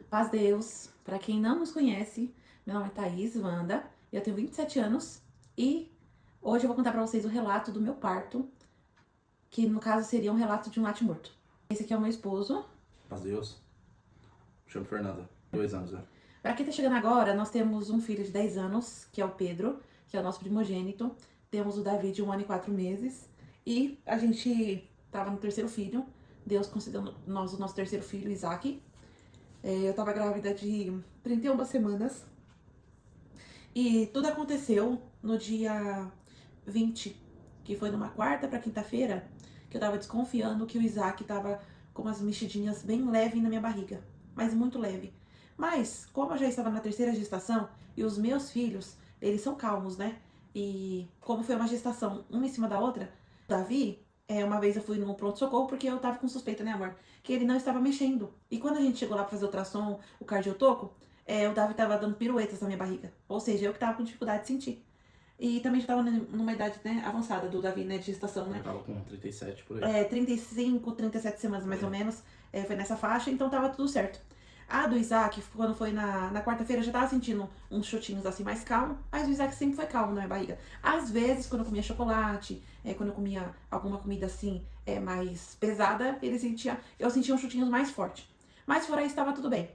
Paz Deus, para quem não nos conhece, meu nome é Thaís Wanda, eu tenho 27 anos e hoje eu vou contar para vocês o relato do meu parto, que no caso seria um relato de um natimorto. Esse aqui é o meu esposo. Paz Deus. Me chamo Fernanda. 2 anos, né? Para quem tá chegando agora, nós temos um filho de 10 anos, que é o Pedro, que é o nosso primogênito. Temos o Davi de 1 ano e 4 meses. E a gente tava no terceiro filho. Deus concedeu nós o nosso terceiro filho, Isaac. Eu tava grávida de 31 semanas. E tudo aconteceu no dia 20, que foi numa quarta pra quinta-feira, que eu tava desconfiando que o Isaac tava com umas mexidinhas bem leves na minha barriga, mas muito leve. Mas, como eu já estava na terceira gestação, e os meus filhos, eles são calmos, né? E como foi uma gestação uma em cima da outra, Davi, uma vez eu fui no pronto-socorro porque eu tava com suspeita, né, amor? Que ele não estava mexendo. E quando a gente chegou lá pra fazer o ultrassom, o cardiotoco, o Davi tava dando piruetas na minha barriga. Ou seja, eu que tava com dificuldade de sentir. E também já tava numa idade, né, avançada do Davi, né, de gestação, né? Eu tava com 37 por aí. 35, 37 semanas mais ou menos. Foi nessa faixa, então tava tudo certo. A do Isaac, quando foi na quarta-feira, eu já tava sentindo uns chutinhos assim mais calmo, mas o Isaac sempre foi calmo na minha barriga. Às vezes, quando eu comia chocolate, quando eu comia alguma comida assim, mais pesada, eu sentia uns chutinhos mais fortes. Mas fora isso, tava tudo bem.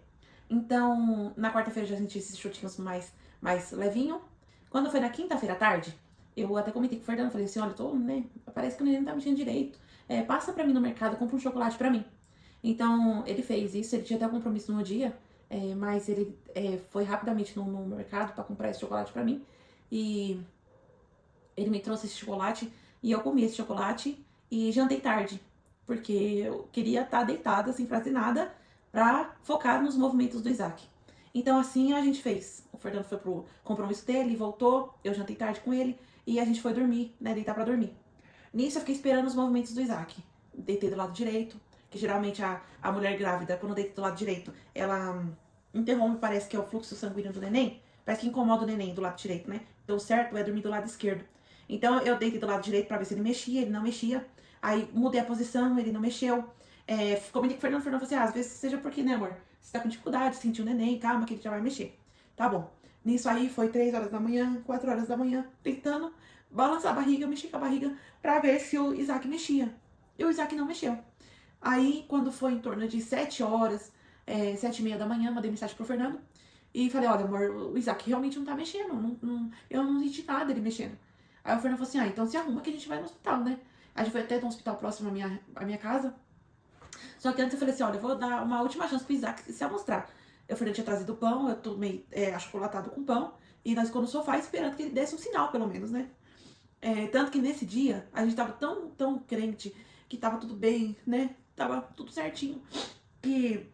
Então, na quarta-feira eu já senti esses chutinhos mais levinho. Quando foi na quinta-feira à tarde, eu até comentei com o Fernando, falei assim, olha, né, parece que o neném não tá mexendo direito. Passa pra mim no mercado, compra um chocolate pra mim. Então, ele fez isso, ele tinha até um compromisso no dia, mas ele foi rapidamente no mercado pra comprar esse chocolate pra mim. E ele me trouxe esse chocolate e eu comi esse chocolate e jantei tarde, porque eu queria estar deitada, sem fazer nada, pra focar nos movimentos do Isaac. Então assim a gente fez. O Fernando foi pro compromisso dele, voltou, eu jantei tarde com ele e a gente foi dormir, né, deitar pra dormir. Nisso eu fiquei esperando os movimentos do Isaac. Deitei do lado direito, que geralmente a mulher grávida, quando deita do lado direito, ela interrompe, parece que é o fluxo sanguíneo do neném, parece que incomoda o neném do lado direito, né? Então o certo é dormir do lado esquerdo. Então eu deitei do lado direito pra ver se ele mexia, ele não mexia. Aí mudei a posição, ele não mexeu. Comentei com o Fernando falou assim, às vezes seja porque, né, amor? Você tá com dificuldade, sentiu o neném, calma que ele já vai mexer. Tá bom. Nisso aí foi 3 horas da manhã, 4 horas da manhã, tentando balançar a barriga, mexer com a barriga pra ver se o Isaac mexia. E o Isaac não mexeu. Aí, quando foi em torno de 7 horas, 7h30 da manhã, mandei mensagem pro Fernando e falei, olha, amor, o Isaac realmente não tá mexendo, eu não senti nada ele mexendo. Aí o Fernando falou assim, então se arruma que a gente vai no hospital, né? A gente foi até no hospital próximo à minha casa. Só que antes eu falei assim, olha, eu vou dar uma última chance pro Isaac se amostrar. O Fernando tinha trazido pão, eu tomei achocolatado com pão, e nós ficamos no sofá esperando que ele desse um sinal, pelo menos, né? Tanto que nesse dia, a gente tava tão crente que tava tudo bem, né? Tava tudo certinho. E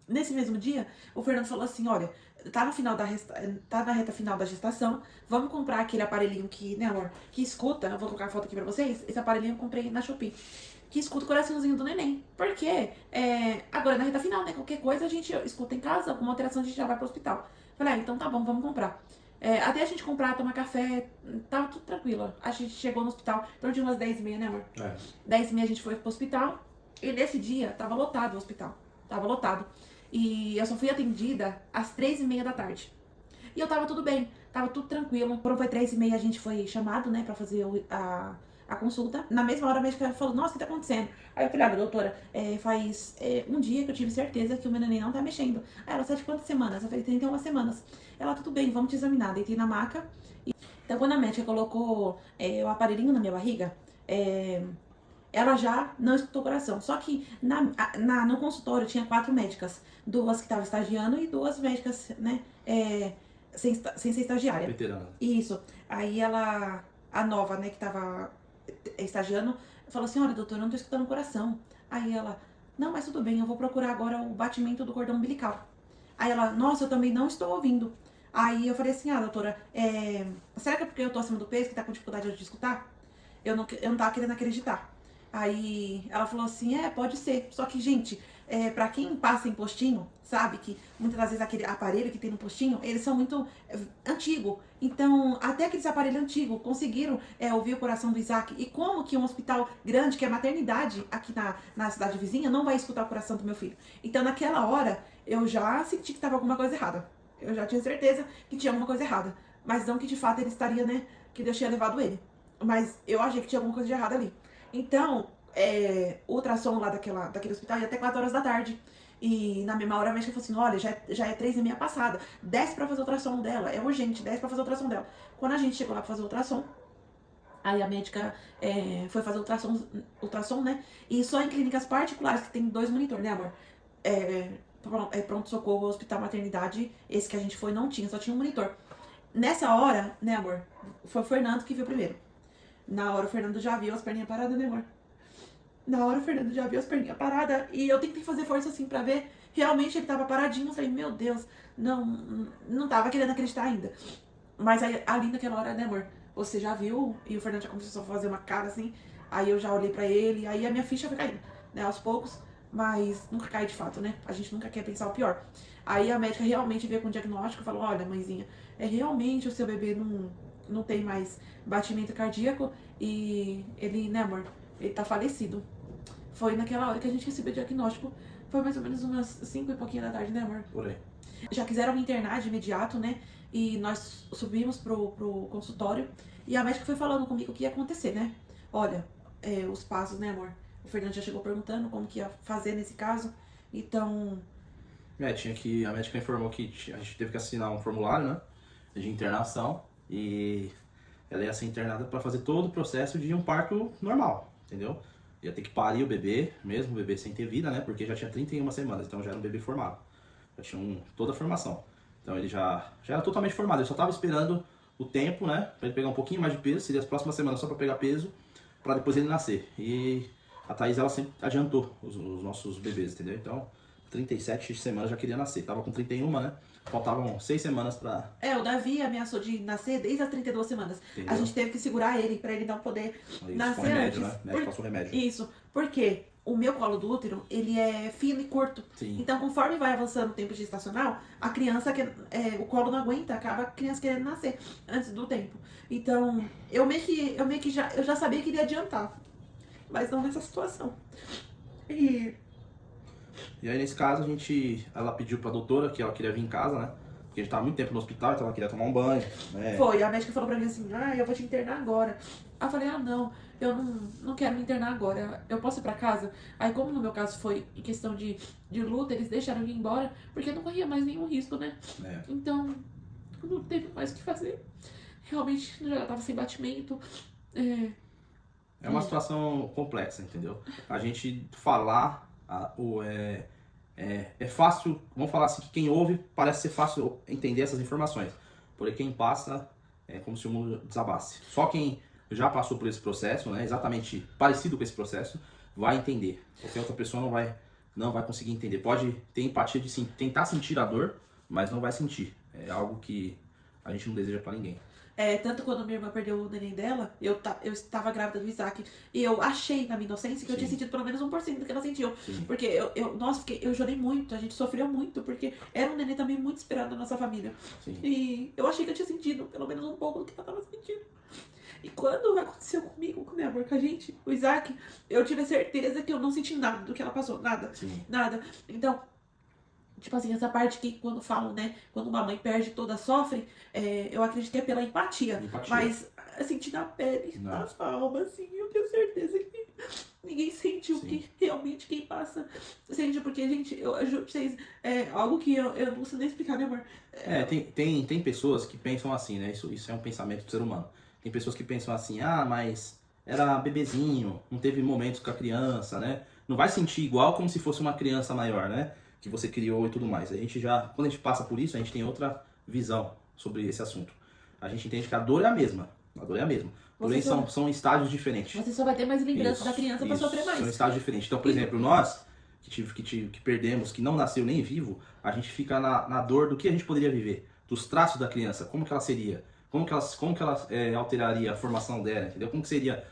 nesse mesmo dia, o Fernando falou assim, olha, tá na reta final da gestação, vamos comprar aquele aparelhinho que, né, amor, que escuta, eu vou colocar a foto aqui pra vocês, esse aparelhinho eu comprei na Shopee, que escuta o coraçãozinho do neném. Porque agora é na reta final, né, qualquer coisa a gente escuta em casa, alguma alteração a gente já vai pro hospital. Falei, então tá bom, vamos comprar. Até a gente comprar, tomar café, tava tudo tranquilo. A gente chegou no hospital, então de umas 10h30, né, amor? 10h30 a gente foi pro hospital, e nesse dia tava lotado o hospital, tava lotado. E eu só fui atendida às 3h30 da tarde. E eu tava tudo bem, tava tudo tranquilo. Quando foi 3h30, a gente foi chamado, né, pra fazer a consulta. Na mesma hora a médica falou, nossa, o que tá acontecendo? Aí eu falei, olha, doutora, faz um dia que eu tive certeza que o meu neném não tá mexendo. Aí ela, você de quantas semanas? Eu falei, 31 semanas. Ela, tudo bem, vamos te examinar. Deitei na maca. Então quando a médica colocou o aparelhinho na minha barriga, ela já não escutou o coração. Só que no consultório tinha 4 médicas. 2 que estavam estagiando e 2 médicas, né, sem ser estagiária. Veterana. Isso. Aí ela, a nova, né, que tava estagiando, falou assim, olha, doutora, eu não tô escutando o coração. Aí ela, não, mas tudo bem, eu vou procurar agora o batimento do cordão umbilical. Aí ela, nossa, eu também não estou ouvindo. Aí eu falei assim, doutora, será que é porque eu tô acima do peso que tá com dificuldade de escutar? Eu não tava querendo acreditar. Aí ela falou assim, pode ser. Só que, gente, Pra quem passa em postinho, sabe que muitas das vezes aquele aparelho que tem no postinho, eles são muito antigo. Então, até aqueles aparelhos antigos conseguiram ouvir o coração do Isaac. E como que um hospital grande, que é maternidade aqui na cidade vizinha, não vai escutar o coração do meu filho? Então, naquela hora, eu já senti que estava alguma coisa errada. Eu já tinha certeza que tinha alguma coisa errada. Mas não que de fato ele estaria, né? Que Deus tinha levado ele. Mas eu achei que tinha alguma coisa de errado ali. Então, o ultrassom lá daquele hospital ia até 4 horas da tarde. E na mesma hora a médica falou assim, olha, já é 3h30 passada. Desce pra fazer o ultrassom dela. É urgente, desce pra fazer o ultrassom dela. Quando a gente chegou lá pra fazer o ultrassom, aí a médica foi fazer o ultrassom, né? E só em clínicas particulares, que tem 2 monitores, né, amor? Pronto-socorro, hospital, maternidade, esse que a gente foi não tinha, só tinha um monitor. Nessa hora, né, amor? Foi o Fernando que viu primeiro. Na hora o Fernando já viu as perninhas paradas, né, amor? Na hora o Fernando já viu as perninhas paradas e eu tentei fazer força assim pra ver. Realmente ele tava paradinho. Eu falei, meu Deus, não tava querendo acreditar ainda. Mas aí, ali naquela hora, né, amor? Você já viu? E o Fernando já começou a fazer uma cara assim. Aí eu já olhei pra ele, aí a minha ficha foi caindo, né, aos poucos. Mas nunca cai de fato, né? A gente nunca quer pensar o pior. Aí a médica realmente veio com o diagnóstico e falou, olha, mãezinha, realmente o seu bebê não tem mais batimento cardíaco e ele, né, amor, ele tá falecido. Foi naquela hora que a gente recebeu o diagnóstico. Foi mais ou menos umas 5 e pouquinho da tarde, né, amor? Por aí. Já quiseram me internar de imediato, né? E nós subimos pro consultório. E a médica foi falando comigo o que ia acontecer, né? Olha, os passos, né, amor? O Fernando já chegou perguntando como que ia fazer nesse caso. Então... A médica informou que a gente teve que assinar um formulário, né? De internação. E ela ia ser internada para fazer todo o processo de um parto normal, entendeu? Ia ter que parir o bebê, mesmo o bebê sem ter vida, né? Porque já tinha 31 semanas, então já era um bebê formado. Já tinha toda a formação. Então ele já era totalmente formado. Ele só estava esperando o tempo, né? Para ele pegar um pouquinho mais de peso. Seria as próximas semanas só para pegar peso, para depois ele nascer. E a Thaís, ela sempre adiantou os nossos bebês, entendeu? Então, 37 semanas já queria nascer. Tava com 31, né? Faltavam 6 semanas pra... o Davi ameaçou de nascer desde as 32 semanas. Entendeu? A gente teve que segurar ele pra ele não poder nascer com remédio, antes. Né? O médico passou remédio. Isso, porque o meu colo do útero, ele é fino e curto. Sim. Então, conforme vai avançando o tempo gestacional, a criança, o colo não aguenta, acaba a criança querendo nascer antes do tempo. Então, eu meio que já sabia que iria adiantar. Mas não nessa situação. E aí, nesse caso, ela pediu pra doutora que ela queria vir em casa, né? Porque a gente tava muito tempo no hospital, então ela queria tomar um banho, né? Foi, a médica falou pra mim assim, eu vou te internar agora. Aí eu falei, não, eu não quero me internar agora, eu posso ir pra casa? Aí como no meu caso foi em questão de luta, eles deixaram eu ir embora, porque não corria mais nenhum risco, né? Então, não teve mais o que fazer. Realmente, já tava sem batimento. É uma situação complexa, entendeu? A gente falar... É fácil, vamos falar assim, que quem ouve parece ser fácil entender essas informações. Porém, quem passa é como se o mundo desabasse. Só quem já passou por esse processo, né, exatamente parecido com esse processo, vai entender. Qualquer outra pessoa não vai conseguir entender. Pode ter empatia de tentar sentir a dor, mas não vai sentir. É algo que a gente não deseja para ninguém. Tanto quando minha irmã perdeu o neném dela, eu estava grávida do Isaac. E eu achei, na minha inocência, que eu tinha sentido pelo menos 1% do que ela sentiu. Sim. Porque eu chorei muito, a gente sofreu muito, porque era um neném também muito esperado na nossa família. Sim. E eu achei que eu tinha sentido pelo menos um pouco do que ela estava sentindo. E quando aconteceu comigo, com o amor, com a gente, o Isaac, eu tive a certeza que eu não senti nada do que ela passou. Nada. Sim. Nada. Então... Tipo assim, essa parte que quando falam, né? Quando uma mãe perde toda sofre, eu acredito que é pela empatia. Mas sentir na pele, nas almas, assim, eu tenho certeza que ninguém sente o que realmente quem passa sente. Porque, gente, eu juro pra vocês, algo que eu não consigo nem explicar, né, amor? Tem pessoas que pensam assim, né? Isso é um pensamento do ser humano. Tem pessoas que pensam assim, mas era bebezinho, não teve momentos com a criança, né? Não vai sentir igual como se fosse uma criança maior, né? Que você criou e tudo mais. Quando a gente passa por isso, a gente tem outra visão sobre esse assunto. A gente entende que a dor é a mesma. A dor é a mesma. Porém, são estágios diferentes. Você só vai ter mais lembrança da criança para sofrer mais. São estágios diferentes. Então, por exemplo, nós que perdemos, que não nasceu nem vivo, a gente fica na dor do que a gente poderia viver. Dos traços da criança, como que ela seria, como que ela alteraria a formação dela, entendeu? Como que seria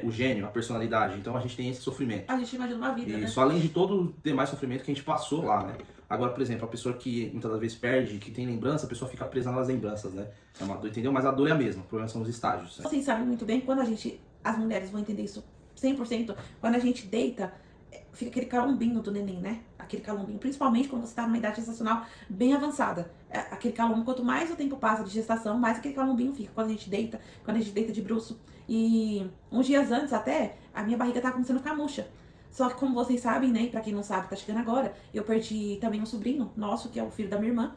o gênio, a personalidade. Então a gente tem esse sofrimento. A gente imagina uma vida, né? Isso, além de todo o demais sofrimento que a gente passou lá, né? Agora, por exemplo, a pessoa que muitas das vezes perde, que tem lembrança, a pessoa fica presa nas lembranças, né? É uma dor, entendeu? Mas a dor é a mesma, o problema são os estágios. Né? Vocês sabem muito bem, quando as mulheres vão entender isso 100%, quando a gente deita, fica aquele calombinho do neném, né? Aquele calombinho, principalmente quando você tá numa idade gestacional bem avançada. Aquele calombo, quanto mais o tempo passa de gestação, mais aquele calombinho fica quando a gente deita de bruço. E uns dias antes até, a minha barriga tava começando a ficar murcha. Só que como vocês sabem, né, pra quem não sabe, tá chegando agora, eu perdi também um sobrinho nosso, que é o filho da minha irmã,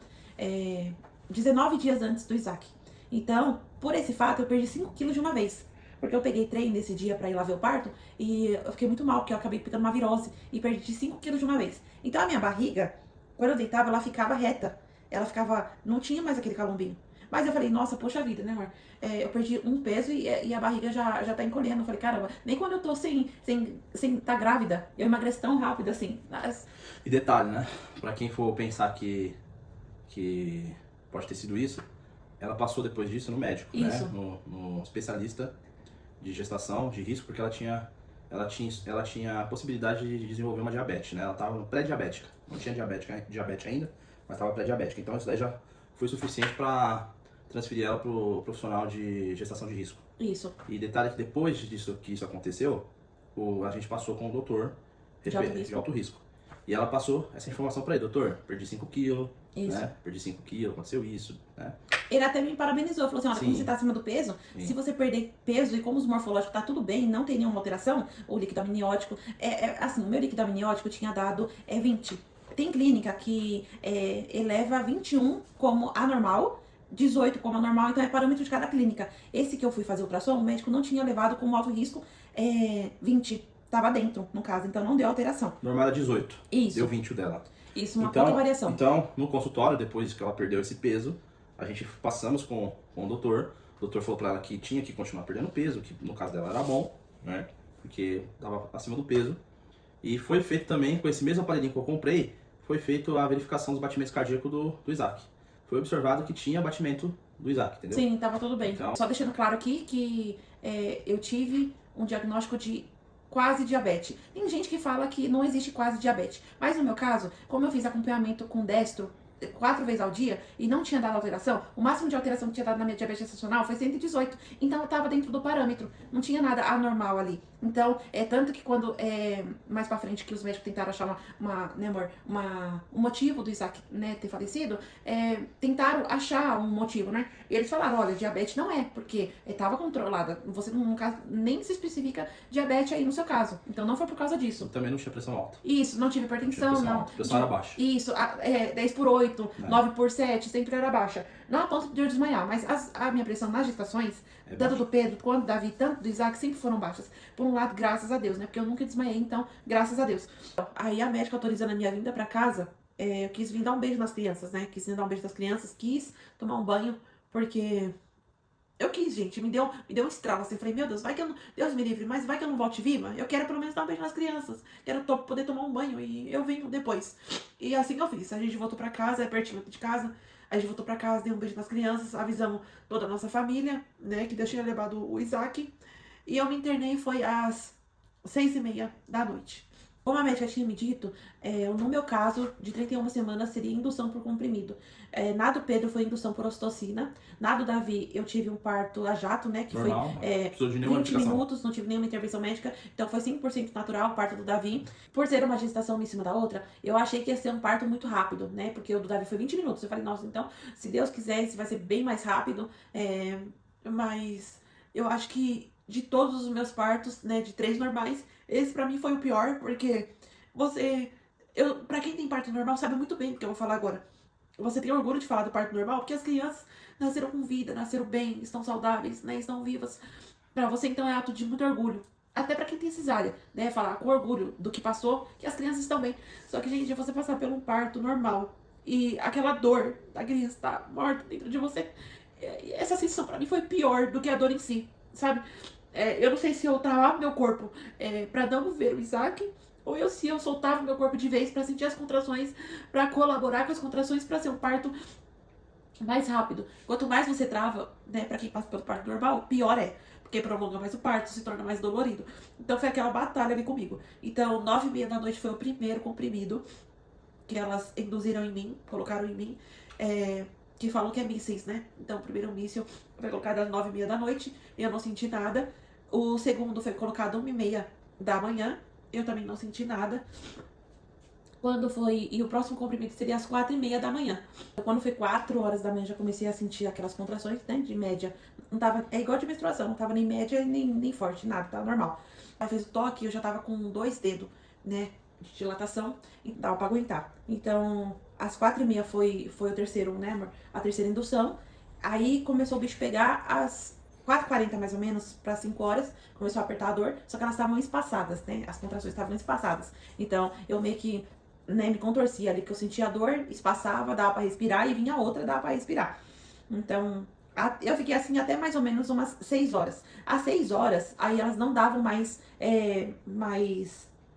19 dias antes do Isaac. Então, por esse fato, eu perdi 5 quilos de uma vez. Porque eu peguei trem nesse dia pra ir lá ver o parto e eu fiquei muito mal, porque eu acabei pegando uma virose e perdi 5 quilos de uma vez. Então a minha barriga, quando eu deitava, ela ficava reta. Ela ficava, não tinha mais aquele calombinho. Mas eu falei, nossa, poxa vida, né, amor? Eu perdi um peso e a barriga já tá encolhendo. Eu falei, caramba, nem quando eu tô sem tá grávida, eu emagreci tão rápido assim. Mas... E detalhe, né? Pra quem for pensar que pode ter sido isso, ela passou depois disso no médico, isso. né? No especialista de gestação de risco, porque ela tinha a possibilidade de desenvolver uma diabetes, né? Ela estava pré-diabética, não tinha diabetes ainda, mas estava pré-diabética. Então isso daí já foi suficiente para transferir ela para o profissional de gestação de risco. Isso. E detalhe que depois disso que isso aconteceu, a gente passou com o doutor de alto risco. E ela passou essa informação para ele, doutor, perdi 5 quilos, né? Perdi 5 quilos, aconteceu isso, né? Ele até me parabenizou, falou assim, olha, Sim. como você tá acima do peso, Sim. se você perder peso e como os morfológicos tá tudo bem, não tem nenhuma alteração, o líquido amniótico, assim, o meu líquido amniótico tinha dado 20. Tem clínica que eleva 21 como anormal, 18 como anormal, então é parâmetro de cada clínica. Esse que eu fui fazer ultrassom, o médico não tinha levado como alto risco 20. Tava dentro, no caso, então não deu alteração. Normal era 18. Isso. Deu 20 o dela. Isso, uma pouca variação. Então, no consultório, depois que ela perdeu esse peso, a gente passamos com o doutor. O doutor falou pra ela que tinha que continuar perdendo peso, que no caso dela era bom, né? Porque tava acima do peso. E foi feito também, com esse mesmo aparelhinho que eu comprei, foi feito a verificação dos batimentos cardíacos do Isaac. Foi observado que tinha batimento do Isaac, entendeu? Sim, tava tudo bem. Então... Só deixando claro aqui que eu tive um diagnóstico de quase diabetes. Tem gente que fala que não existe quase diabetes. Mas no meu caso, como eu fiz acompanhamento com destro 4 vezes ao dia e não tinha dado alteração, o máximo de alteração que tinha dado na minha diabetes gestacional foi 118. Então eu tava dentro do parâmetro. Não tinha nada anormal ali. Então, tanto que quando, mais pra frente, que os médicos tentaram achar um motivo do Isaac, né, ter falecido, tentaram achar um motivo, né? E eles falaram, olha, diabetes não é, porque tava controlada. Você, no caso, nem se especifica diabetes aí no seu caso. Então não foi por causa disso. Eu também não tinha pressão alta. Isso, não tive hipertensão, não. A pressão era baixa. Isso, 10 por 8, 9 por 7, sempre era baixa. Não a ponto de eu desmaiar, mas a minha pressão nas gestações, tanto do Pedro quanto do Davi, tanto do Isaac, sempre foram baixas. Por um lado, graças a Deus, né? Porque eu nunca desmaiei, então, graças a Deus. Aí a médica autorizando a minha vinda pra casa, eu quis vir dar um beijo nas crianças, né? Quis vir dar um beijo nas crianças, quis tomar um banho, porque... Eu quis, gente, me deu um estralo assim, falei, meu Deus, vai que eu não, Deus me livre, mas vai que eu não volte viva, eu quero pelo menos dar um beijo nas crianças, quero poder tomar um banho e eu venho depois. E assim que eu fiz, a gente voltou pra casa, pertinho de casa, a gente voltou pra casa, deu um beijo nas crianças, avisamos toda a nossa família, né, que Deus tinha levado o Isaac, e eu me internei, foi às 6h30 da noite. Como a médica tinha me dito, no meu caso, de 31 semanas seria indução por comprimido. Na do Pedro foi indução por ocitocina. Na do Davi eu tive um parto a jato, né? Que normal, foi 20 minutos, não tive nenhuma intervenção médica. Então foi 100% natural o parto do Davi. Por ser uma gestação uma em cima da outra, eu achei que ia ser um parto muito rápido, né? Porque o do Davi foi 20 minutos. Eu falei, nossa, então, se Deus quiser, esse vai ser bem mais rápido. Mas eu acho que de todos os meus partos, né, de 3 normais, esse pra mim foi o pior, porque pra quem tem parto normal sabe muito bem do que eu vou falar agora. Você tem orgulho de falar do parto normal, porque as crianças nasceram com vida, nasceram bem, estão saudáveis, né, estão vivas. Pra você, então, é ato de muito orgulho. Até pra quem tem cesárea, né, falar com orgulho do que passou, que as crianças estão bem. Só que, gente, você passar por um parto normal e aquela dor da criança estar morta dentro de você, essa sensação pra mim foi pior do que a dor em si, sabe? Eu não sei se eu travava meu corpo pra não ver o Isaac, ou se eu soltava meu corpo de vez pra sentir as contrações, pra colaborar com as contrações, pra ser um parto mais rápido. Quanto mais você trava, né, pra quem passa pelo parto normal, pior é. porque prolonga mais o parto, se torna mais dolorido. Então foi aquela batalha ali comigo. Então, 9h30 da noite foi o primeiro comprimido que elas induziram em mim, colocaram em mim, que falam que é mísseis, né? Então, o primeiro míssil foi colocado às 9h30 da noite, eu não senti nada. O segundo foi colocado às 1h30 da manhã, eu também não senti nada. E o próximo comprimido seria às 4h30 da manhã. Quando foi 4 horas da manhã, já comecei a sentir aquelas contrações, né, de média. Não tava, é igual de menstruação, não tava nem média, nem forte, nada, tava normal. Aí fez o toque, eu já tava com 2 dedos, né, de dilatação, e dava pra aguentar. Então, às 4h30 foi o terceiro, né, amor? A terceira indução. Aí começou o bicho pegar às 4h40 mais ou menos, para 5 horas, começou a apertar a dor, só que elas estavam espaçadas, né? As contrações estavam espaçadas. Então, eu meio que, né, me contorcia ali, que eu sentia a dor, espaçava, dava pra respirar, e vinha outra, dava pra respirar. Então, eu fiquei assim até mais ou menos umas 6 horas. Às 6 horas, aí elas não davam mais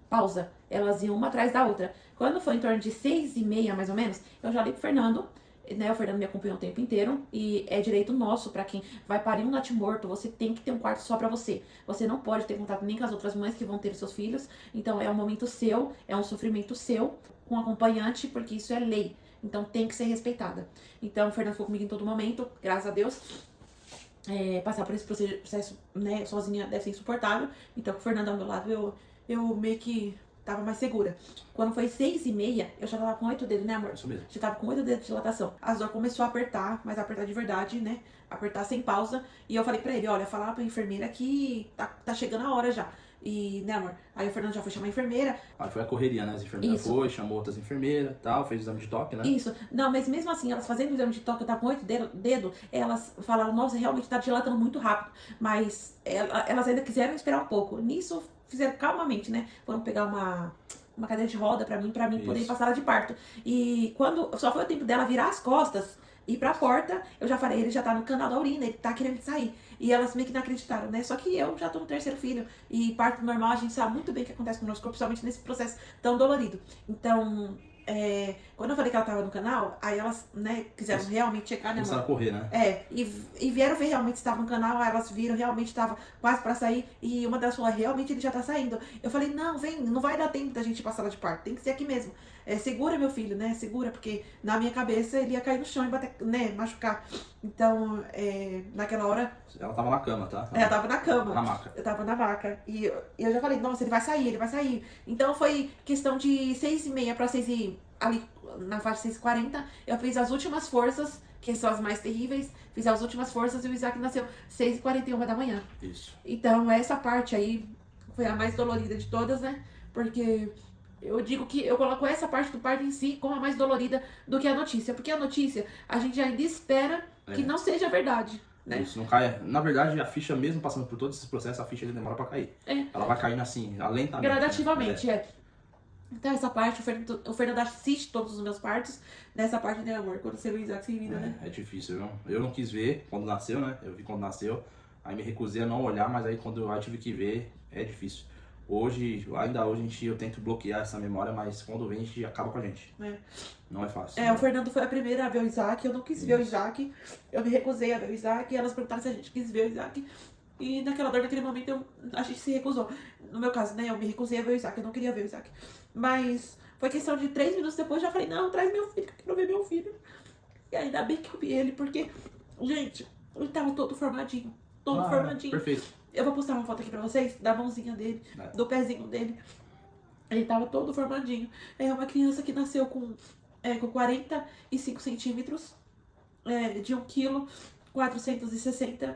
pausa. Elas iam uma atrás da outra. Quando foi em torno de 6h30, mais ou menos, eu já li pro Fernando, né? O Fernando me acompanhou o tempo inteiro. E é direito nosso, pra quem vai parir um natimorto, você tem que ter um quarto só pra você. Você não pode ter contato nem com as outras mães que vão ter os seus filhos. Então é um momento seu, é um sofrimento seu, com acompanhante, porque isso é lei. Então tem que ser respeitada. Então o Fernando ficou comigo em todo momento, graças a Deus. Passar por esse processo, né, sozinha deve ser insuportável. Então com o Fernando ao meu lado, eu meio que tava mais segura. Quando foi 6h30, eu já tava com 8 dedos, né, amor? Isso mesmo. Já tava com 8 dedos de dilatação. A dor começou a apertar, mas apertar de verdade, né? Apertar sem pausa. E eu falei pra ele, olha, falar pra enfermeira que tá chegando a hora já. E, né, amor? Aí o Fernando já foi chamar a enfermeira. Aí foi a correria, né? As enfermeiras Isso. foi, chamou outras enfermeiras, tal, fez o exame de toque, né? Isso. Não, mas mesmo assim, elas fazendo o exame de toque, eu tava com 8 dedos, elas falaram, nossa, realmente tá dilatando muito rápido. Mas elas ainda quiseram esperar um pouco. Nisso, fizeram calmamente, né? Foram pegar uma cadeira de roda pra mim poder ir pra sala de parto. E quando só foi o tempo dela virar as costas e ir pra porta, eu já falei, ele já tá no canal da urina, ele tá querendo sair. E elas meio que não acreditaram, né? Só que eu já tô no terceiro filho. E parto normal, a gente sabe muito bem o que acontece com o nosso corpo, principalmente nesse processo tão dolorido. Então, quando eu falei que ela tava no canal, aí elas, né, quiseram realmente checar, né, Começaram a correr, né? E vieram ver realmente se tava no canal, aí elas viram, realmente tava quase pra sair, e uma das falou, realmente ele já tá saindo. Eu falei, não, vem, não vai dar tempo da gente ir pra sala de parto, tem que ser aqui mesmo. Segura meu filho, né, segura, porque na minha cabeça ele ia cair no chão e bater, né, machucar. Então, naquela hora... Ela tava na cama, tá? Ela tava na cama. Na maca. Eu tava na maca. E eu já falei, nossa, ele vai sair, ele vai sair. Então foi questão de 6h30 pra 6h... Ali na faixa 6h40, eu fiz as últimas forças, que são as mais terríveis. Fiz as últimas forças e o Isaac nasceu 6h41 da manhã. Isso. Então essa parte aí foi a mais dolorida de todas, né? Porque eu digo que eu coloco essa parte do parto em si como a mais dolorida do que a notícia. Porque a notícia, a gente ainda espera que não seja verdade. Né? Isso, não cai. Na verdade, a ficha, mesmo passando por todos esses processos, a ficha ele demora pra cair. Ela vai caindo assim, lentamente. Gradativamente, Então, essa parte, o Fernando assiste todos os meus partos. Nessa parte, né, amor? Quando você viu o Isaac sem vida, né? É difícil, viu? Eu não quis ver quando nasceu, né? Eu vi quando nasceu. Aí me recusei a não olhar, mas aí quando eu tive que ver, é difícil. Ainda hoje, eu tento bloquear essa memória, mas quando vem, a gente acaba com a gente. Não é fácil. O Fernando foi a primeira a ver o Isaac, eu não quis ver o Isaac. Eu me recusei a ver o Isaac, e elas perguntaram se a gente quis ver o Isaac. E naquela dor, naquele momento, a gente se recusou. No meu caso, né, eu me recusei a ver o Isaac, eu não queria ver o Isaac. Mas foi questão de 3 minutos depois, já falei, não, traz meu filho, que eu quero ver meu filho. E ainda bem que eu vi ele, porque, gente, ele tava todo formadinho. Todo formadinho. Perfeito. Eu vou postar uma foto aqui pra vocês, da mãozinha dele, do pezinho dele. Ele tava todo formadinho. É uma criança que nasceu com 45 centímetros, de 1,460 kg.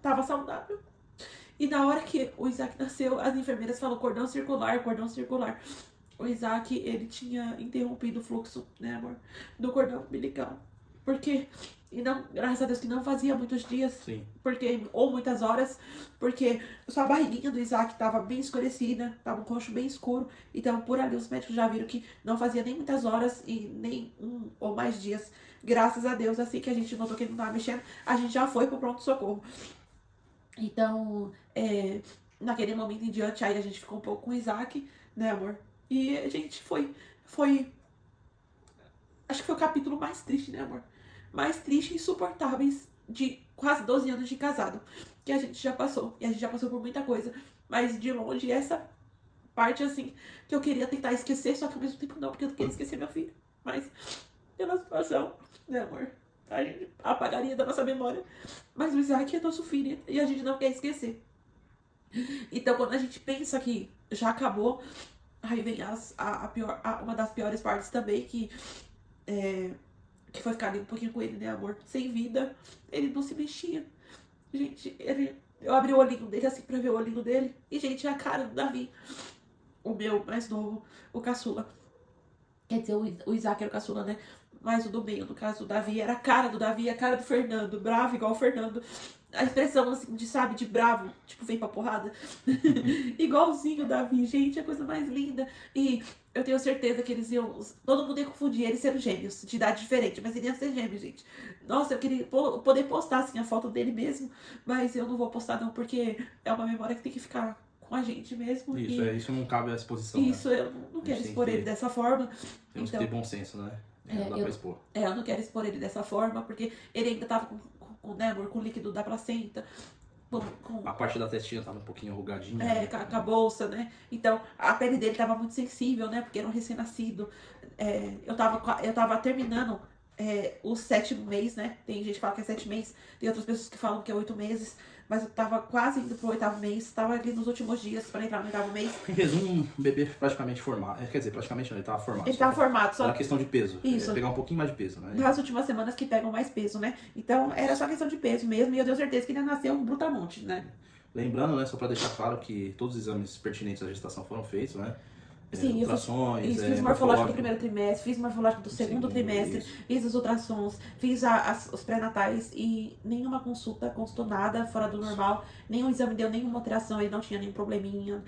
Tava saudável. E na hora que o Isaac nasceu, as enfermeiras falaram cordão circular, cordão circular. O Isaac, ele tinha interrompido o fluxo, né, amor, do cordão umbilical. Porque, e não, graças a Deus que não fazia muitos dias. Sim. Ou muitas horas, porque só a barriguinha do Isaac estava bem escurecida, tava um roxo bem escuro. Então, por ali, os médicos já viram que não fazia nem muitas horas e nem 1 ou mais dias. Graças a Deus, assim que a gente notou que ele não tava mexendo, a gente já foi pro pronto-socorro. Então, naquele momento em diante, aí a gente ficou um pouco com o Isaac, né, amor? E a gente foi... Acho que foi o capítulo mais triste, né, amor? Mais triste e insuportáveis de quase 12 anos de casado, que a gente já passou. E a gente já passou por muita coisa. Mas de longe, essa parte, assim, que eu queria tentar esquecer, só que ao mesmo tempo não, porque eu não queria esquecer meu filho. Mas, pela situação, né, amor? A gente apagaria da nossa memória. Mas o Isaac é nosso filho e a gente não quer esquecer. Então, quando a gente pensa que já acabou, aí vem uma das piores partes também, que foi ficar ali um pouquinho com ele, né, amor? Sem vida, ele não se mexia. Gente, eu abri o olhinho dele assim pra ver o olhinho dele. E, gente, é a cara do Davi. O meu mais novo, o caçula. Quer dizer, o Isaac era o caçula, né? Mas o do meio, no caso, o Davi, era a cara do Davi, a cara do Fernando. Bravo igual o Fernando. A expressão, assim, de, sabe, de bravo. Tipo, vem pra porrada. Igualzinho o Davi. Gente, é a coisa mais linda. E eu tenho certeza que eles iam... Todo mundo ia confundir eles sendo gêmeos, de idade diferente. Mas iriam ser gêmeos, gente. Nossa, eu queria poder postar, assim, a foto dele mesmo. Mas eu não vou postar, não, porque é uma memória que tem que ficar com a gente mesmo. Isso, isso não cabe à exposição, Isso, né? eu não quero expor ele dessa forma. Temos que ter bom senso, né? Não dá pra expor. Eu não quero expor ele dessa forma, porque ele ainda tava né, amor, com o líquido da placenta. A parte da testinha tava um pouquinho enrugadinha. Né? Com a bolsa, né? Então, a pele dele tava muito sensível, né? Porque era um recém-nascido. Eu tava terminando o 7º mês, né? Tem gente que fala que é 7 meses, tem outras pessoas que falam que é 8 meses. Mas eu tava quase indo pro 8º mês, tava ali nos últimos dias pra entrar no 8º mês. Em resumo, um bebê praticamente formado. Quer dizer, praticamente não, ele tava formado. Ele tava formado, só. Era questão de peso. Isso. Pegar um pouquinho mais de peso, né? Nas últimas semanas que pegam mais peso, né? Então era só questão de peso mesmo, e eu tenho certeza que ele nasceu um brutamonte, né? Lembrando, né, só pra deixar claro que todos os exames pertinentes à gestação foram feitos, né? Sim, ultrassons, fiz morfológico do primeiro trimestre, fiz morfológico do segundo trimestre, fiz os ultrassons, fiz os pré-natais e nenhuma consulta constou nada fora do normal, nenhum exame deu nenhuma alteração, ele não tinha nenhum probleminha,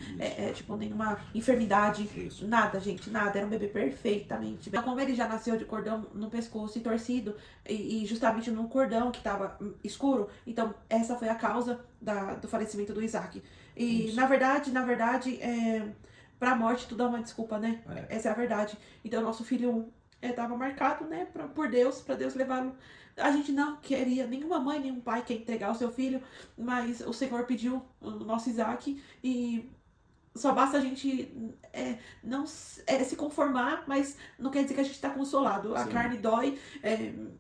tipo, nenhuma enfermidade, nada, gente, nada, era um bebê perfeitamente bem. Como ele já nasceu de cordão no pescoço e torcido, e justamente num cordão que tava escuro, então essa foi a causa do falecimento do Isaac. E isso. na verdade, pra morte tudo é uma desculpa, né? Essa é a verdade. Então, nosso filho tava marcado, né? Por Deus, pra Deus levá-lo. A gente não queria, nenhuma mãe, nenhum pai quer entregar o seu filho, mas o Senhor pediu o nosso Isaac e só basta a gente não se conformar, mas não quer dizer que a gente tá consolado. Sim. A carne dói,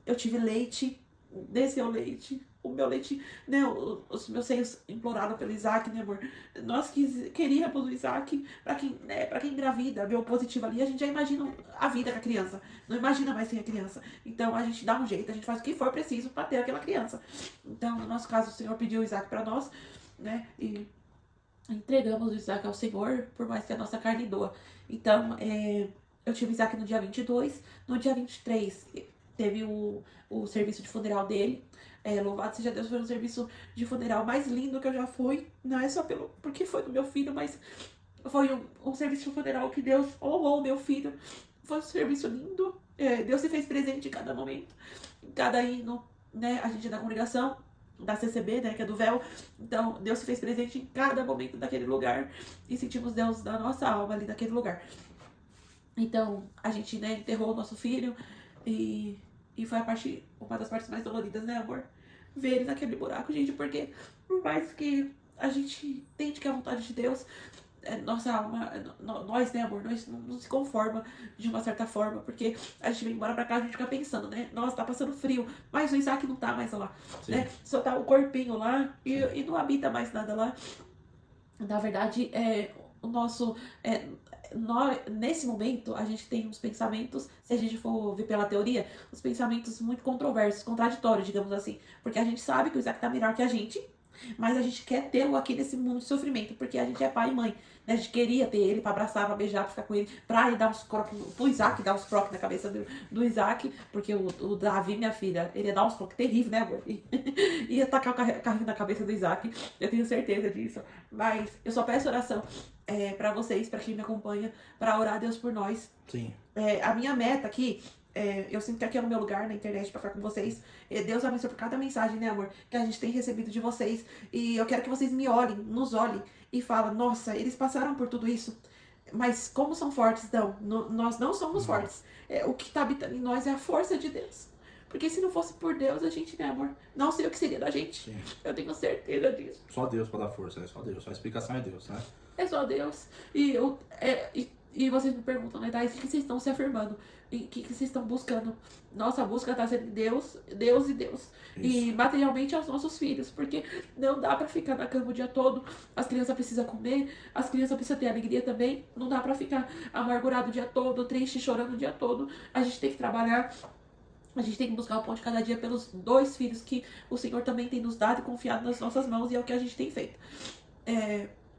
eu tive leite, desceu o leite. O meu leite, né, os meus seios imploraram pelo Isaac, né, amor? Nós queríamos o Isaac, pra quem engravida, vê o positivo ali, a gente já imagina a vida com a criança, não imagina mais sem a criança. Então a gente dá um jeito, a gente faz o que for preciso pra ter aquela criança. Então, no nosso caso, o Senhor pediu o Isaac pra nós, né, e entregamos o Isaac ao Senhor, por mais que a nossa carne doa. Então, eu tive o Isaac no dia 22, no dia 23 teve o serviço de funeral dele. Louvado seja Deus, foi um serviço de funeral mais lindo que eu já fui. Não é só porque foi do meu filho, mas foi um serviço de funeral que Deus honrou o meu filho. Foi um serviço lindo. Deus se fez presente em cada momento, em cada hino, né? A gente é da congregação da CCB, né, que é do véu. Então, Deus se fez presente em cada momento daquele lugar e sentimos Deus da nossa alma ali naquele lugar. Então, a gente, né, enterrou o nosso filho e foi uma das partes mais doloridas, né, amor? Ver ele naquele buraco, gente, porque por mais que a gente tente que é a vontade de Deus, nossa alma, nós, né, amor, nós não se conforma de uma certa forma, porque a gente vem embora pra cá, a gente fica pensando, né, nossa, tá passando frio, mas o Isaac não tá mais lá, sim, né, só tá o corpinho lá e não habita mais nada lá. Na verdade, o nosso... nesse momento, a gente tem uns pensamentos, se a gente for ver pela teoria, uns pensamentos muito controversos, contraditórios, digamos assim. Porque a gente sabe que o Isaac tá melhor que a gente, mas a gente quer tê-lo aqui nesse mundo de sofrimento, porque a gente é pai e mãe, né? A gente queria ter ele pra abraçar, pra beijar, pra ficar com ele, pra ele dar uns croques, pro Isaac dar uns croques na cabeça do Isaac, porque o Davi, minha filha, ele ia dar uns croques terríveis, né, amor? Ia tacar o carrinho na cabeça do Isaac, eu tenho certeza disso. Mas eu só peço oração pra vocês, pra quem me acompanha, pra orar a Deus por nós. Sim. A minha meta aqui, eu sinto que aqui é o meu lugar na internet pra ficar com vocês. Deus abençoe por cada mensagem, né, amor, que a gente tem recebido de vocês. E eu quero que vocês nos olhem e falem, nossa, eles passaram por tudo isso, mas como são fortes, então? Nós não somos fortes. O que tá habitando em nós é a força de Deus. Porque se não fosse por Deus, a gente, né, amor? Não sei o que seria da gente. Sim. Eu tenho certeza disso. Só Deus pra dar força, né? Só Deus. Só a explicação é Deus, né? É só Deus. E vocês me perguntam, né, Thais, o que vocês estão se afirmando? E o que vocês estão buscando? Nossa busca está sendo Deus, Deus e Deus. E materialmente aos nossos filhos, porque não dá pra ficar na cama o dia todo. As crianças precisam comer, as crianças precisam ter alegria também. Não dá pra ficar amargurado o dia todo, triste, chorando o dia todo. A gente tem que trabalhar. A gente tem que buscar o pão de cada dia pelos 2 filhos que o Senhor também tem nos dado e confiado nas nossas mãos, e é o que a gente tem feito.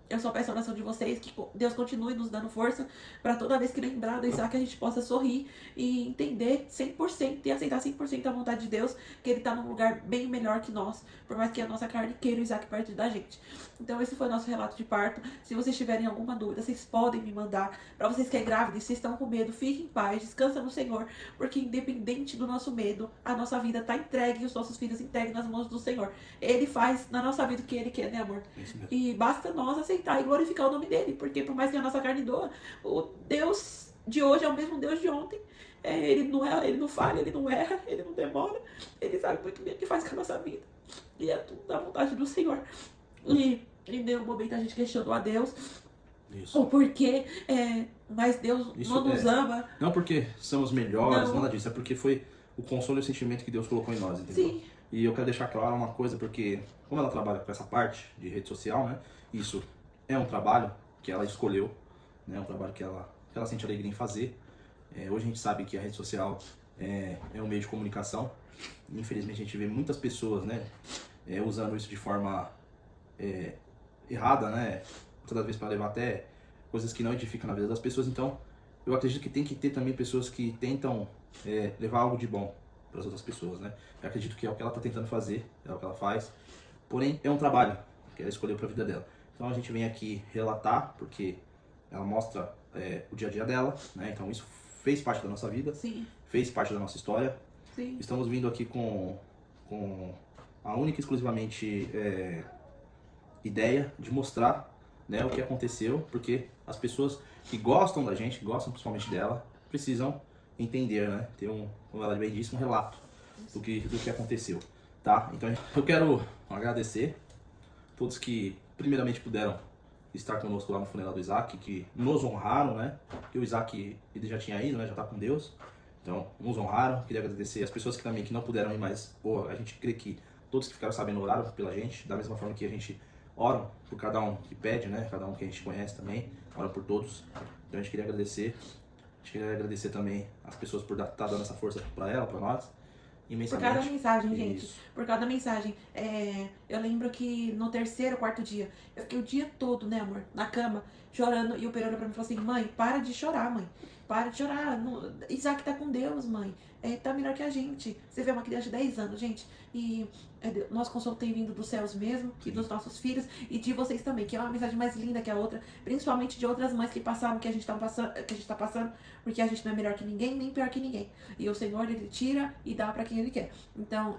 Eu só peço a oração de vocês, que Deus continue nos dando força para toda vez que lembrar do Isaac a gente possa sorrir e entender 100% e aceitar 100% a vontade de Deus, que ele tá num lugar bem melhor que nós, por mais que a nossa carne queira o Isaac perto da gente. Então esse foi o nosso relato de parto. Se vocês tiverem alguma dúvida, vocês podem me mandar. Para vocês que é grávida e se estão com medo, fiquem em paz, descansa no Senhor, porque independente do nosso medo, a nossa vida tá entregue e os nossos filhos entregues nas mãos do Senhor. Ele faz na nossa vida o que Ele quer, né, amor? E basta nós aceitar e glorificar o nome dele, porque por mais que a nossa carne doa, o Deus de hoje é o mesmo Deus de ontem. Ele não falha, ele não erra, ele não demora, ele sabe muito bem o que faz com a nossa vida, e é tudo da vontade do Senhor. E em nenhum momento a gente questionou a Deus o porquê, mas Deus não nos ama. Não porque somos melhores, Não. nada disso, é porque foi o consolo e o sentimento que Deus colocou em nós, entendeu? Sim. E eu quero deixar claro uma coisa, porque como ela trabalha com essa parte de rede social, né? Isso é um trabalho que ela escolheu, né? Um trabalho que ela sente alegria em fazer. Hoje a gente sabe que a rede social é um meio de comunicação. Infelizmente a gente vê muitas pessoas, né? Usando isso de forma errada, né? Toda vez para levar até coisas que não edificam na vida das pessoas. Então eu acredito que tem que ter também pessoas que tentam levar algo de bom para as outras pessoas, né? Eu acredito que é o que ela está tentando fazer, é o que ela faz. Porém, é um trabalho que ela escolheu para a vida dela. Então a gente vem aqui relatar, porque ela mostra o dia a dia dela, né? Então isso fez parte da nossa vida, Sim. fez parte da nossa história. Sim. Estamos vindo aqui com a única e exclusivamente ideia de mostrar, né, o que aconteceu, porque as pessoas que gostam da gente, gostam principalmente dela, precisam entender, né? Ter como ela bem disse, um relato do que aconteceu, tá? Então eu quero agradecer todos que primeiramente puderam estar conosco lá no funeral do Isaac, que nos honraram, né? Porque o Isaac ele já tinha ido, né? Já tá com Deus. Então, nos honraram. Queria agradecer as pessoas que também que não puderam ir, mas a gente crê que todos que ficaram sabendo oraram pela gente, da mesma forma que a gente ora por cada um que pede, né? Cada um que a gente conhece também, ora por todos. Então a gente queria agradecer. A gente queria agradecer também as pessoas por estar dando essa força para ela, para nós. Por cada mensagem, gente. Isso. Por cada mensagem. Eu lembro que no 3º, 4º dia, eu fiquei o dia todo, né, amor, na cama, chorando. E o Pedro olhou pra mim e falou assim: mãe, para de chorar, mãe. Para de chorar. Isaac tá com Deus, mãe. Tá melhor que a gente. Você vê uma criança de 10 anos, gente. E nosso consolo tem vindo dos céus mesmo, e dos nossos filhos, e de vocês também, que é uma mensagem mais linda que a outra, principalmente de outras mães que passaram o que a gente tá passando, porque a gente não é melhor que ninguém, nem pior que ninguém. E o Senhor, Ele tira e dá pra quem Ele quer. Então,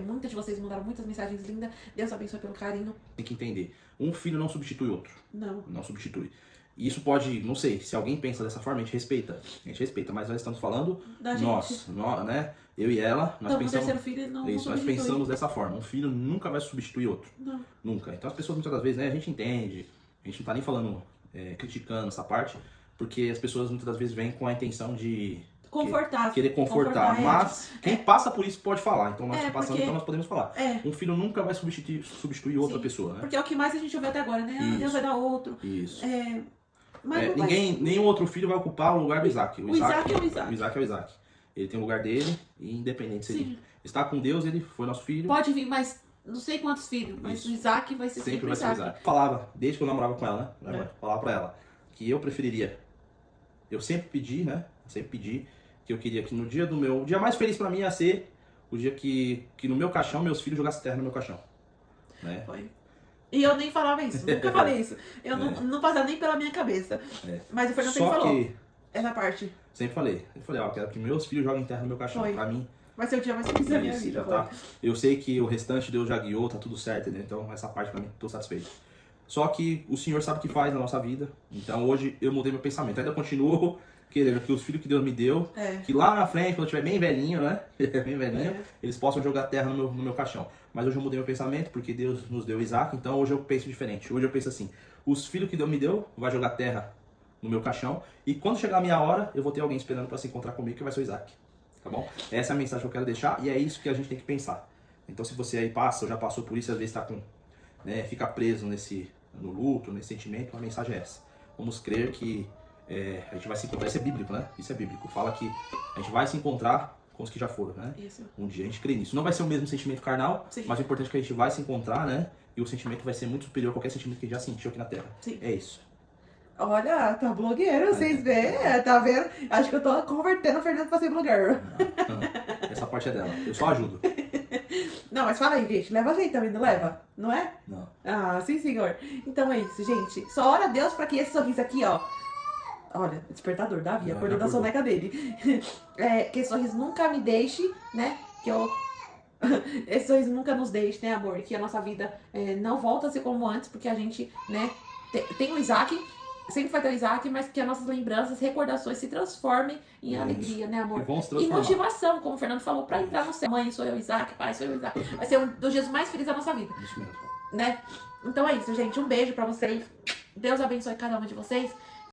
muitas de vocês mandaram muitas mensagens lindas. Deus abençoe pelo carinho. Tem que entender. Um filho não substitui outro. Não. Não substitui. E isso pode, não sei, se alguém pensa dessa forma, a gente respeita, mas nós estamos falando Da gente. nós, né? Eu e ela, nós Então, pensamos. o terceiro filho não Isso, nós substitui. pensamos dessa forma. Um filho nunca vai substituir outro. Não. Nunca. Então as pessoas muitas das vezes, né, a gente entende, a gente não tá nem falando, criticando essa parte, porque as pessoas muitas das vezes vêm com a intenção de Confortar. querer confortar. Mas quem passa por isso pode falar. Então nós estamos passando, porque- então nós podemos falar. É. Um filho nunca vai substituir outra Sim. pessoa, né? Porque é o que mais a gente ouviu até agora, né? Ah, Isso. Deus vai dar outro. Isso. Mas não vai. Nenhum outro filho vai ocupar o lugar do Isaac. O Isaac é o Isaac. O Isaac é o Isaac. Ele tem o lugar dele, e independente se Sim. ele está com Deus, ele foi nosso filho. Pode vir mais não sei quantos filhos, mas Isso. o Isaac vai ser sempre o Sempre vai ser o Isaac. Isaac. Falava, desde que eu namorava com ela, né? Falava pra ela que eu preferiria. Eu sempre pedi, né? Sempre pedi que eu queria que no dia o dia mais feliz pra mim ia ser o dia que no meu caixão, meus filhos jogassem terra no meu caixão. Né? Foi. E eu nem falava isso, nunca falei isso. Eu não passava nem pela minha cabeça. Mas o Fernando sempre Só falou que essa parte. sempre falei, ó, quero que meus filhos joguem terra no meu caixão. Foi. Pra mim, Vai ser o dia mais feliz da minha isso, vida. já tá. Eu sei que o restante Deus já guiou, tá tudo certo, entendeu? Então essa parte pra mim, tô satisfeito. Só que o Senhor sabe o que faz na nossa vida. Então hoje eu mudei meu pensamento. Ainda continuo querer que os filhos que Deus me deu, que lá na frente, quando eu estiver bem velhinho, né? Bem velhinho, eles possam jogar terra no meu caixão. Mas hoje eu mudei meu pensamento, porque Deus nos deu Isaac, então hoje eu penso diferente. Hoje eu penso assim, os filhos que Deus me deu, vai jogar terra no meu caixão, e quando chegar a minha hora, eu vou ter alguém esperando para se encontrar comigo, que vai ser o Isaac. Tá bom? Essa é a mensagem que eu quero deixar, e é isso que a gente tem que pensar. Então se você aí passa, ou já passou por isso, às vezes está com, né, fica preso no luto, nesse sentimento, a mensagem é essa. Vamos crer que a gente vai se encontrar, isso é bíblico, né? Isso é bíblico. Fala que a gente vai se encontrar com os que já foram, né? Isso. Um dia a gente crê nisso. Não vai ser o mesmo sentimento carnal, Sim. mas o importante é que a gente vai se encontrar, né? E o sentimento vai ser muito superior a qualquer sentimento que a gente já sentiu aqui na Terra. Sim. É isso. Olha, tá blogueiro, vocês veem? Tá vendo? Acho que eu tô convertendo o Fernando pra ser blogueiro. Não. Essa parte é dela. Eu só ajudo. Não, mas fala aí, gente. Leva a gente também, não leva? Não é? Não. Ah, sim, senhor. Então é isso, gente. Só ora a Deus pra que esse sorriso aqui, ó. Olha, despertador, Davi, acordou da soneca dele. Que esse sorriso nunca me deixe, né? Que eu... Esse sorriso nunca nos deixe, né, amor? Que a nossa vida não volta a ser como antes, porque a gente, né, tem o Isaac, sempre vai ter o Isaac, mas que as nossas lembranças, recordações se transformem em alegria, né, amor? E motivação, como o Fernando falou, pra entrar no céu. Mãe, sou eu, Isaac, pai, sou eu, Isaac. Vai ser um dos dias mais felizes da nossa vida. Isso mesmo. Né? Então é isso, gente. Um beijo pra vocês. Deus abençoe cada uma de vocês.